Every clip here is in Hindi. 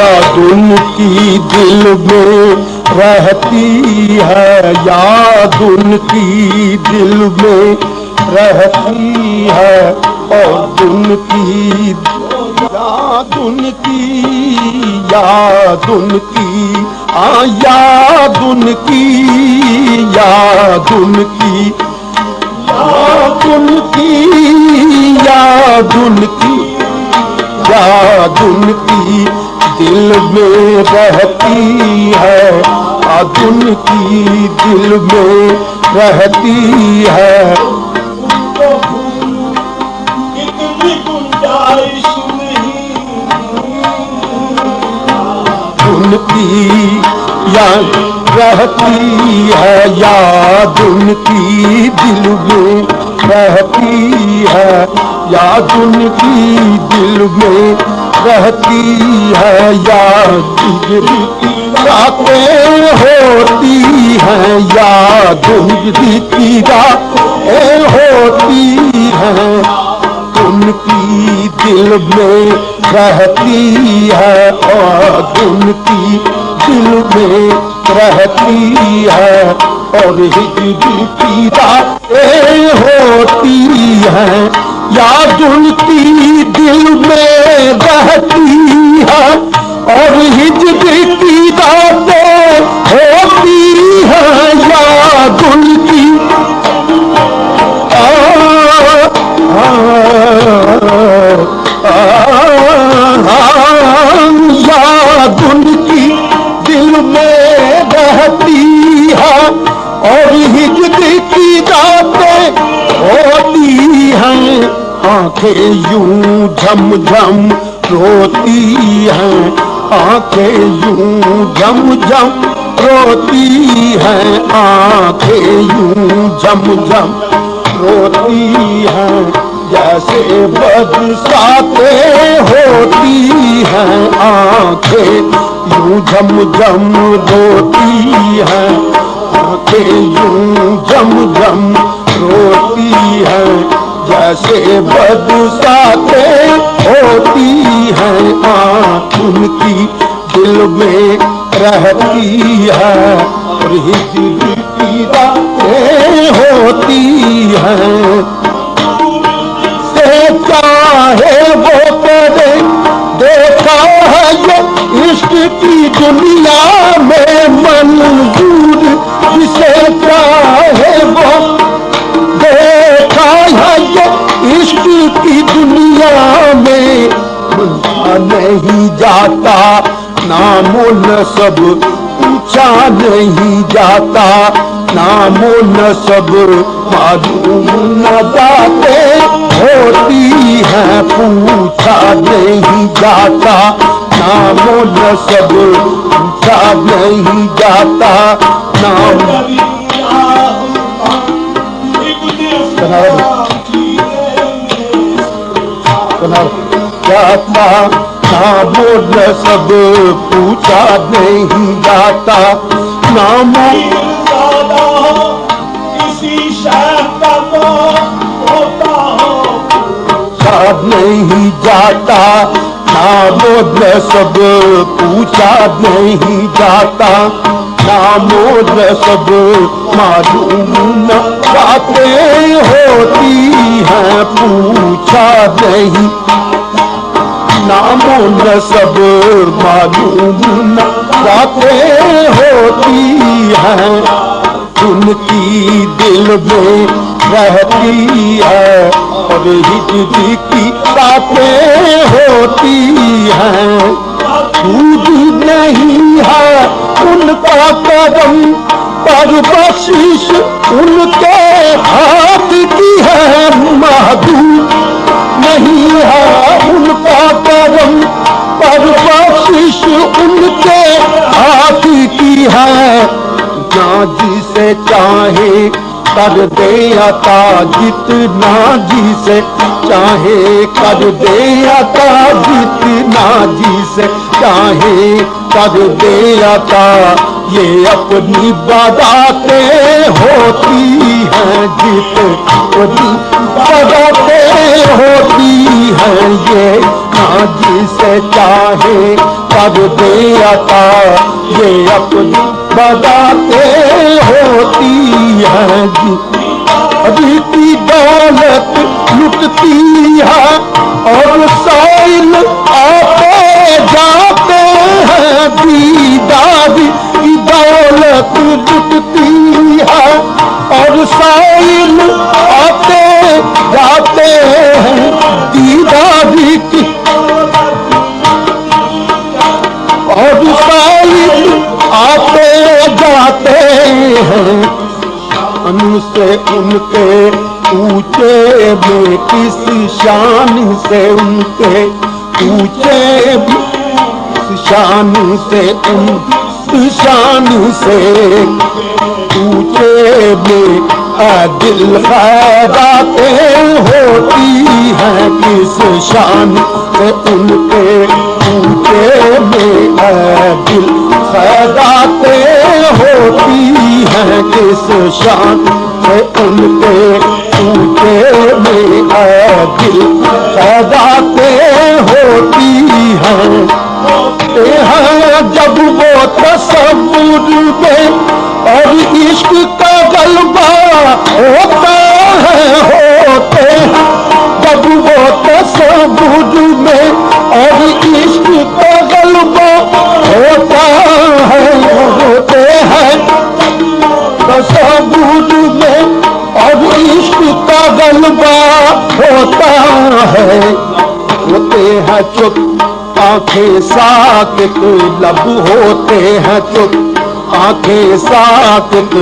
याद उनकी दिल में रहती है, याद उनकी दिल में रहती है, और उनकी याद उनकी, याद उनकी, याद उनकी, याद उनकी, याद उनकी, याद उनकी, याद उनकी दिल में रहती है, याद उनकी दिल में रहती है। इतनी गुंजाइश नहीं उनकी याद रहती है, याद उनकी दिल में रहती है, याद उनकी दिल में रहती है, याद उनकी रातें होती हैं, याद उनकी रातें होती हैं, उनकी दिल में रहती है, और उनकी दिल में रहती है, और हिजर की रातें होती हैं, याद उनकी दिल में रहती है, और हिजर की रातें होती हैं, याद उनकी याद उनकी दिल में रहती है, और हिजर की रातें होती हैं, आंखें यूं झम झम रोती हैं, आंखें यूं झम झम रोती हैं, आंखें यूं झम झम रोती हैं, जैसे बरसातें होती हैं, आंखें यूं झम झम रोती हैं, आंखें यूं झम झम रोती हैं, जैसे बरसातें होती हैं, आँख उनकी दिल में रहती है, और हिजर की रातें होती हैं। चाहे वो करे देखा है ये इश्क की दुनिया में मंजूर, जिसे चाहे वो देखा है ये इश्क की दुनिया में, पूछा नहीं जाता नामो नसब, पूछा नहीं जाता नामो नसब, मालूम न जाते होती है, पूछा नहीं जाता नामो नसब, पूछा नहीं जाता नाम जाता नामो नसब, पूछा नहीं जाता नामो नहीं जाता नामो नसब, पूछा नहीं जाता नामो नसब, मालूम न बातें होती हैं, पूछा नहीं नामो नसब, मालूम न बातें होती हैं, उनकी दिल में रहती है, और हिजर की बातें होती हैं। दूध नहीं है उनका करम, पर बख्शिश उनके हाथ की है, महदूद नहीं है उनका करम, पर बख्शिश उनके हाथ की है, ना जिसे चाहे कर दे अता, जितना जिसे चाहे कर दे अता, जितना जिसे चाहे कर दे अता, ये अपनी बातें होती हैं, जितनी बातें होती हैं, ये ना जिसे चाहे कर दे अता, ये अपनी बताते होती है जी की दौलत लुटती है और साइल आते जाते हैं, दीदार की दौलत लुटती है और साइल आते जाते हैं, दीदार की और साइल आते जाते हैं, उनसे उनके ऊंचे में किस शान से, उनके ऊंचे शान से, उन शान से ऊंचे में दिल खैरातें होती हैं, किस शान से उनके ऊंचे में दिल खैरातें होती हैं, किस शान से उनके ऊंचे में दिल खैरातें होती हैं। जब वो तसव्वुर में और इश्क का गलबा होता है, होते हैं जब वो तसव्वुर में और इश्क का गलबा होता है, होते हैं तसव्वुर में और इश्क का गलबा होता है, होते हैं चुप आंखें साकित, लब होते हैं चुप आंखें साकित,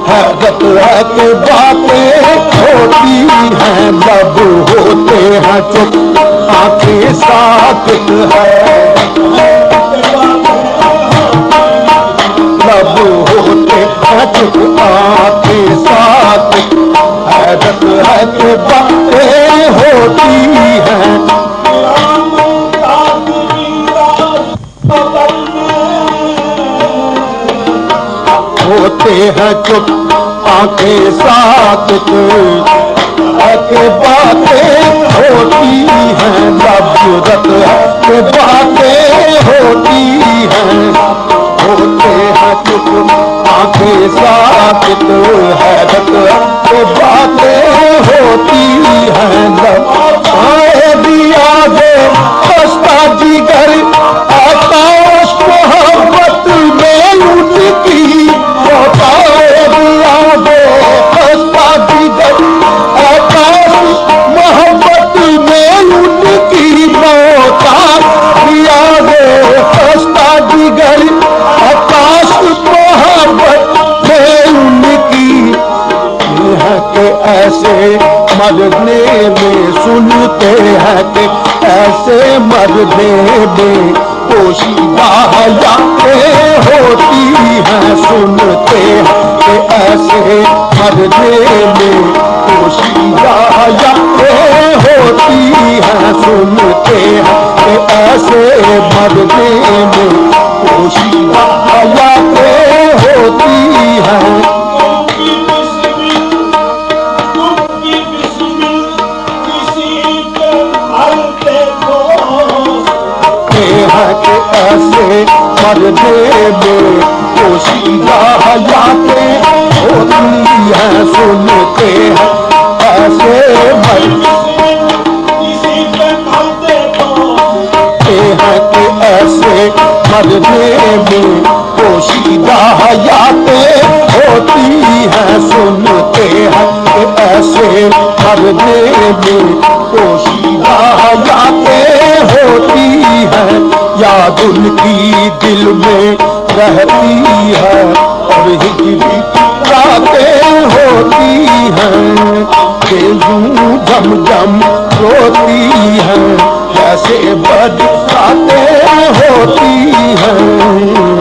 हैरत है कि बातें होती हैं, लब होते हैं चुप आंखें साकित है, लब होते हैं चुप आंखें साकित, हैरत है कि बातें होती हैं। होते हैं चुप आंखें साकित, के बातें होती हैं, लबरत के बातें होती हैं, होते हैं चुप आंखें साकित, हैरत के बातें होती हैं, आए दिया दे खस्ता जिगर आकाश मोहब्बत में उनकी, मोहब्बत में उनकी मौता दिया दे खस्ता जिगर आकाश मोहब्बत में उनकी, है कि ऐसे मरने में सुनते हैं कि ऐसे मरने में पोशीदा हयातें होती हैं, सुनते हैं कि ऐसे मरने में पोशीदा हयातें होती हैं, सुनते हैं कि ऐसे मरने में पोशीदा हयातें होती हैं। ऐसे मरने में पोशीदा हयातें होती हैं, सुनते हैं ऐसे मरने हैं कि ऐसे मरने में पोशीदा हयातें होती हैं, सुनते हैं कि ऐसे मरने में पोशीदा हयातें होती हैं, याद उनकी दिल में रहती है और हिजरी रातें होती हैं, कि यूं जम जम रोती हैं, जैसे बरसातें होती हैं।